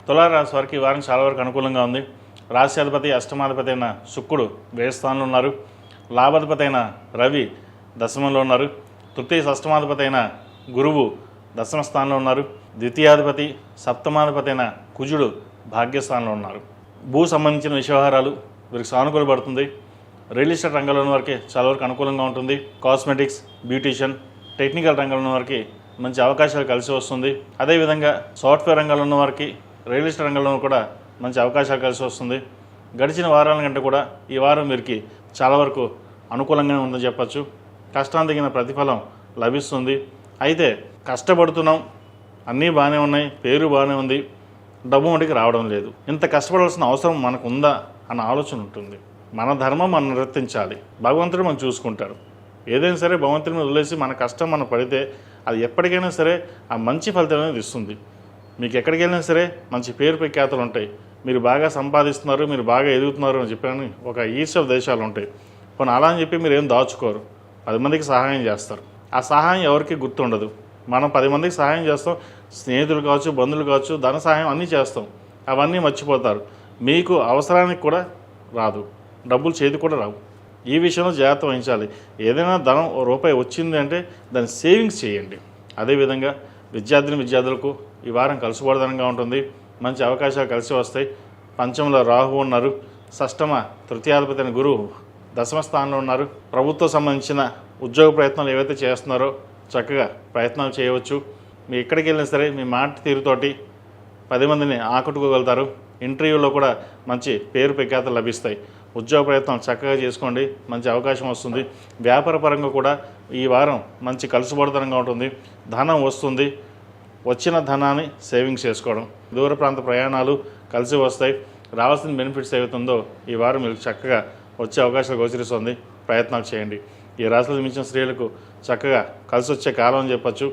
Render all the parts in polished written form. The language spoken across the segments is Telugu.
తులారాశి వారికి ఈ వారం చాలా వరకు అనుకూలంగా ఉంది. రాశ్యాధిపతి అష్టమాధిపతి అయిన శుక్రుడు వ్యయ స్థానంలో ఉన్నారు. లాభాధిపతి అయిన రవి దశమంలో ఉన్నారు. తృతీయ షష్టమాధిపతి అయిన గురువు దశమ స్థానంలో ఉన్నారు. ద్వితీయాధిపతి సప్తమాధిపతి అయిన కుజుడు భాగ్యస్థానంలో ఉన్నారు. భూ సంబంధించిన విషయవహారాలు వీరికి సానుకూలపడుతుంది. రియల్ ఎస్టేట్ రంగంలో ఉన్న వారికి చాలా వరకు అనుకూలంగా ఉంటుంది. కాస్మెటిక్స్, బ్యూటీషియన్, టెక్నికల్ రంగంలో ఉన్న వారికి మంచి అవకాశాలు కలిసి వస్తుంది. అదేవిధంగా సాఫ్ట్వేర్ రంగంలో ఉన్న వారికి, రియల్ ఎస్టేట్ రంగంలో కూడా మంచి అవకాశాలు కలిసి వస్తుంది. గడిచిన వారాల కంటే కూడా ఈ వారం వీరికి చాలా వరకు అనుకూలంగానే ఉందని చెప్పచ్చు. కష్టానికి తగిన ప్రతిఫలం లభిస్తుంది. అయితే కష్టపడుతున్నాం, అన్నీ బాగానే ఉన్నాయి, పేరు బాగానే ఉంది, డబ్బు మటుకు రావడం లేదు. ఇంత కష్టపడాల్సిన అవసరం మనకు ఉందా అన్న ఆలోచన ఉంటుంది. మన ధర్మం మనం నిర్వర్తించాలి, భగవంతుడు మనం చూసుకుంటాడు. ఏదైనా సరే భగవంతుడిని వదిలేసి మన కష్టం మనం పడితే అది ఎప్పటికైనా సరే ఆ మంచి ఫలితం అనేది ఇస్తుంది. మీకు ఎక్కడికి వెళ్ళినా సరే మంచి పేరు ప్రఖ్యాతులు ఉంటాయి. మీరు బాగా సంపాదిస్తున్నారు, మీరు బాగా ఎదుగుతున్నారు అని చెప్పని ఒక ఈర్ష్య దేశాలు ఉంటాయి. కొన్ని అలా అని చెప్పి మీరు ఏం దాచుకోరు, 10 మందికి సహాయం చేస్తారు. ఆ సహాయం ఎవరికి గుర్తుండదు. మనం 10 మందికి సహాయం చేస్తాం, స్నేహితులు కావచ్చు, బంధువులు కావచ్చు, ధన సహాయం అన్నీ చేస్తాం. అవన్నీ మర్చిపోతారు. మీకు అవసరానికి కూడా రాదు, డబ్బులు చేతి కూడా రావు. ఈ విషయంలో జాగ్రత్త వహించాలి. ఏదైనా ధనం రూపాయి వచ్చింది అంటే దాన్ని సేవింగ్స్ చేయండి. అదేవిధంగా విద్యార్థులకు ఈ వారం కలుసుకోవడంగా ఉంటుంది. మంచి అవకాశాలు కలిసి వస్తాయి. పంచమంలో రాహు ఉన్నారు. షష్టమ తృతీయాధిపతి అయిన గురువు దశమ స్థానంలో ఉన్నారు. ప్రభుత్వం సంబంధించిన ఉద్యోగ ప్రయత్నాలు ఏవైతే చేస్తున్నారో చక్కగా ప్రయత్నాలు చేయవచ్చు. మీ ఎక్కడికి వెళ్ళినా సరే మీ మాట తీరుతోటి 10 మందిని ఆకట్టుకోగలుగుతారు. ఇంటర్వ్యూలో కూడా మంచి పేరు ప్రఖ్యాతలు లభిస్తాయి. ఉద్యోగ ప్రయత్నం చక్కగా చేసుకోండి, మంచి అవకాశం వస్తుంది. వ్యాపార పరంగా కూడా ఈ వారం మంచి కలుసుబడతనంగా ఉంటుంది. ధనం వస్తుంది. వచ్చిన ధనాన్ని సేవింగ్స్ చేసుకోవడం, దూర ప్రాంత ప్రయాణాలు కలిసి వస్తాయి. రావాల్సిన బెనిఫిట్స్ ఏవైతుందో ఈ వారం మీకు చక్కగా వచ్చే అవకాశాలు గోచరిస్తుంది. ప్రయత్నాలు చేయండి. ఈ రాశిలో జన్మించిన స్త్రీలకు చక్కగా కలిసి వచ్చే కాలం అని చెప్పచ్చు.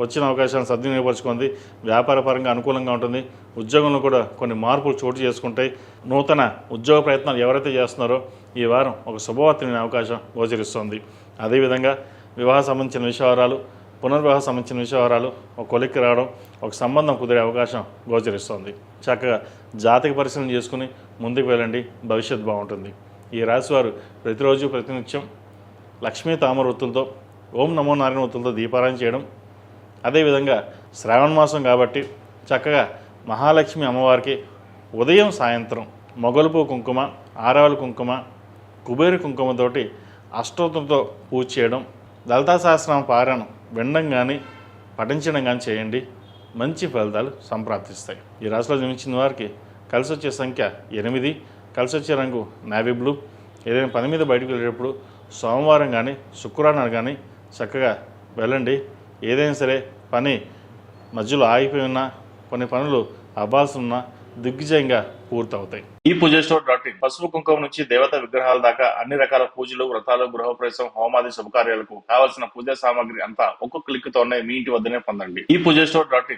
వచ్చిన అవకాశాలను సద్వినియోగపరచుకుంది. వ్యాపార పరంగా అనుకూలంగా ఉంటుంది. ఉద్యోగంలో కూడా కొన్ని మార్పులు చోటు చేసుకుంటాయి. నూతన ఉద్యోగ ప్రయత్నాలు ఎవరైతే చేస్తున్నారో ఈ వారం ఒక శుభవార్త వినే అవకాశం గోచరిస్తుంది. అదేవిధంగా వివాహ సంబంధించిన విషయవరాలు, పునర్వివాహ సంబంధించిన విషయవరాలు ఒక కొలిక్కి రావడం, ఒక సంబంధం కుదిరే అవకాశం గోచరిస్తుంది. చక్కగా జాతక పరిశీలన చేసుకుని ముందుకు వెళ్ళండి, భవిష్యత్తు బాగుంటుంది. ఈ రాశి వారు ప్రతిరోజు ప్రతినిత్యం లక్ష్మీ తామర ఒత్తులతో, ఓం నమో నారాయణ ఒత్తులతో దీపారాయణ చేయడం, అదేవిధంగా శ్రావణ మాసం కాబట్టి చక్కగా మహాలక్ష్మి అమ్మవారికి ఉదయం సాయంత్రం మొగలుపు కుంకుమ, ఆరవల కుంకుమ, కుబేరు కుంకుమతోటి అష్టోత్తరంతో పూజ చేయడం, లలితా సహస్రనామ పారాయణం వినడం కానీ పఠించడం కానీ చేయండి. మంచి ఫలితాలు సంప్రాప్తిస్తాయి. ఈ రాశిలో జన్మించిన వారికి కలిసి వచ్చే సంఖ్య 8, కలిసి వచ్చే రంగు నేవీ బ్లూ. ఏదైనా పని మీద బయటకు వెళ్ళేటప్పుడు సోమవారం కానీ శుక్రవారం కానీ చక్కగా వెళ్ళండి. ఏదైనా సరే పని మధ్యలో ఆగిపోయి ఉన్నా, కొన్ని పనులు అవ్వాల్సి ఉన్నా దిగ్విజయంగా పూర్తవుతాయి. ఈ పూజస్టోర్.in పసుపు కుంకుమ నుంచి దేవతా విగ్రహాల దాకా అన్ని రకాల పూజలు, వ్రతాలు, గృహప్రవేశం, హోమాది శుభకార్యాలకు కావాల్సిన పూజా సామాగ్రి అంతా ఒక్కొక్క క్లిక్ తోనే మీ ఇంటి వద్దనే పొందండి. ఈ పూజస్టోర్.in